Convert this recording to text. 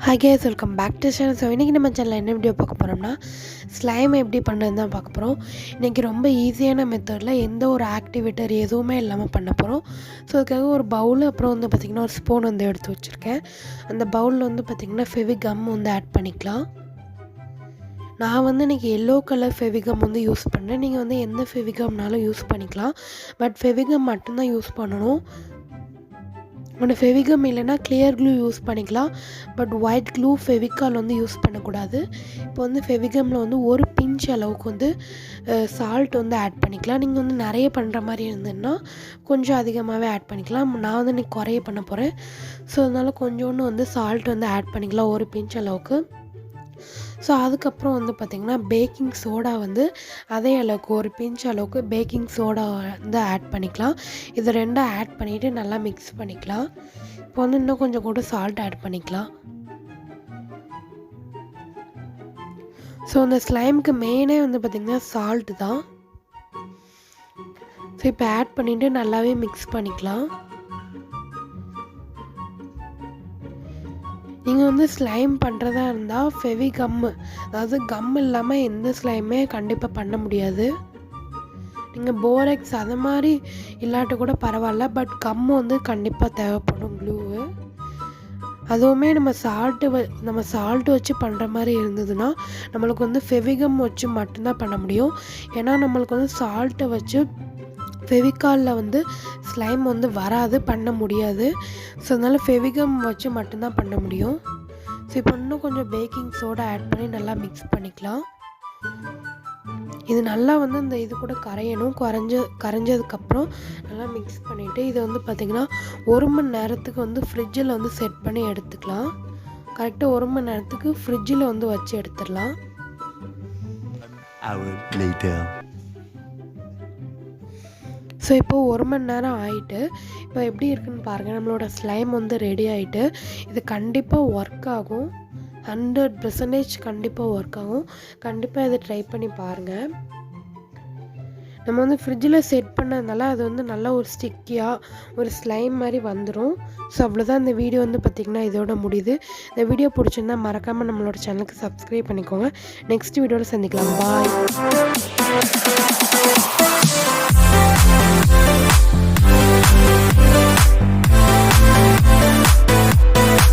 Hi guys, welcome back to channel. So இன்னைக்கு நம்ம சேனல்ல என்ன வீடியோ பார்க்க போறோம்னா ஸ்லைம் எப்படி பண்றதுன்னு தான் பார்க்க போறோம். இன்னைக்கு ரொம்ப ஈஸியான மெத்தட்ல எந்த ஒரு ஆக்டிவேட்டர் எதுவுமே இல்லாம பண்ண போறோம். ஸோ அதுக்காக ஒரு பவுல் அப்புறம் வந்து பார்த்தீங்கன்னா ஒரு ஸ்பூன் வந்து எடுத்து வச்சிருக்கேன். அந்த பவுல்ல வந்து பார்த்தீங்கன்னா ஃபெவிகம் வந்து ஆட் பண்ணிக்கலாம். நான் வந்து இன்னைக்கு எல்லோ கலர் ஃபெவிகம் வந்து யூஸ் பண்ணேன். நீங்கள் வந்து எந்த ஃபெவிகம்னாலும் யூஸ் பண்ணிக்கலாம். பட் ஃபெவிகம் மட்டும்தான் யூஸ் பண்ணணும். உங்கள் ஃபெவிகம் இல்லைனா கிளியர் க்ளூ யூஸ் பண்ணிக்கலாம். பட் ஒயிட் க்ளூ ஃபெவிகால் வந்து யூஸ் பண்ணக்கூடாது. இப்போ வந்து ஃபெவிகமில் வந்து ஒரு பிஞ்ச் அளவுக்கு வந்து சால்ட் வந்து ஆட் பண்ணிக்கலாம். நீங்கள் வந்து நிறைய பண்ணுற மாதிரி இருந்ததுன்னா கொஞ்சம் அதிகமாகவே ஆட் பண்ணிக்கலாம். நான் வந்து இன்றைக்கி குறைய பண்ண போகிறேன். ஸோ அதனால் கொஞ்சோண்டு வந்து சால்ட் வந்து ஆட் பண்ணிக்கலாம், ஒரு பிஞ்ச் அளவுக்கு. ஸோ அதுக்கப்புறம் வந்து பார்த்திங்கன்னா பேக்கிங் சோடா வந்து அதே அளவுக்கு ஒரு பிஞ்ச் அளவுக்கு பேக்கிங் சோடா வந்து ஆட் பண்ணிக்கலாம். இது ரெண்டும் ஆட் பண்ணிவிட்டு நல்லா மிக்ஸ் பண்ணிக்கலாம். இப்போ வந்து இன்னும் கொஞ்சம் கூட சால்ட் ஆட் பண்ணிக்கலாம். ஸோ இந்த ஸ்லைமுக்கு மெயினே வந்து பார்த்திங்கன்னா சால்ட்டு தான். ஸோ இப்போ ஆட் பண்ணிவிட்டு நல்லாவே மிக்ஸ் பண்ணிக்கலாம். நீங்கள் வந்து ஸ்லைம் பண்ணுறதா இருந்தால் ஃபெவிகம், அதாவது கம் இல்லாமல் எந்த ஸ்லைமே கண்டிப்பாக பண்ண முடியாது. நீங்கள் போராக்ஸ் அது மாதிரி இல்லாட்ட கூட பரவாயில்ல, பட் கம் வந்து கண்டிப்பாக தேவைப்படும் க்ளூவு. அதுவுமே நம்ம சால்ட்டு வச்சு பண்ணுற மாதிரி இருந்ததுன்னா நம்மளுக்கு வந்து ஃபெவிகம் வச்சு மட்டும்தான் பண்ண முடியும். ஏன்னா நம்மளுக்கு வந்து சால்ட்டை வச்சு ஃபெவிகாலில் வந்து ஸ்லைம் வந்து வராது, பண்ண முடியாது. ஸோ அதனால் ஃபெவிகம் வச்சு மட்டும்தான் பண்ண முடியும். ஸோ இப்போ இன்னும் கொஞ்சம் பேக்கிங் சோடா ஆட் பண்ணி நல்லா மிக்ஸ் பண்ணிக்கலாம். இது நல்லா வந்து இந்த இது கூட கரையணும். கரைஞ்சதுக்கப்புறம் நல்லா மிக்ஸ் பண்ணிவிட்டு இதை வந்து பார்த்திங்கன்னா 1 மணி நேரத்துக்கு வந்து ஃப்ரிட்ஜில் வந்து செட் பண்ணி எடுத்துக்கலாம். கரெக்டாக 1 மணி நேரத்துக்கு ஃப்ரிட்ஜில் வந்து வச்சு எடுத்துடலாம். ஸோ இப்போது 1 மணி நேரம் ஆகிட்டு இப்போ எப்படி இருக்குன்னு பாருங்கள். நம்மளோட ஸ்லைம் வந்து ரெடி ஆகிட்டு இது கண்டிப்பாக ஒர்க் ஆகும். 100% கண்டிப்பாக ஒர்க் ஆகும். கண்டிப்பாக இதை ட்ரை பண்ணி பாருங்கள். நம்ம வந்து ஃப்ரிட்ஜில் செட் பண்ணதுனால அது வந்து நல்லா ஒரு ஸ்டிக்கியாக ஒரு ஸ்லைம் மாதிரி வந்துடும். ஸோ அவ்வளோதான். இந்த வீடியோ வந்து பார்த்திங்கன்னா இதோட முடியுது. இந்த வீடியோ பிடிச்சிருந்தா மறக்காமல் நம்மளோட சேனலுக்கு சப்ஸ்கிரைப் பண்ணிக்கோங்க. நெக்ஸ்ட் வீடியோவில் சந்திக்கலாம். பாய்.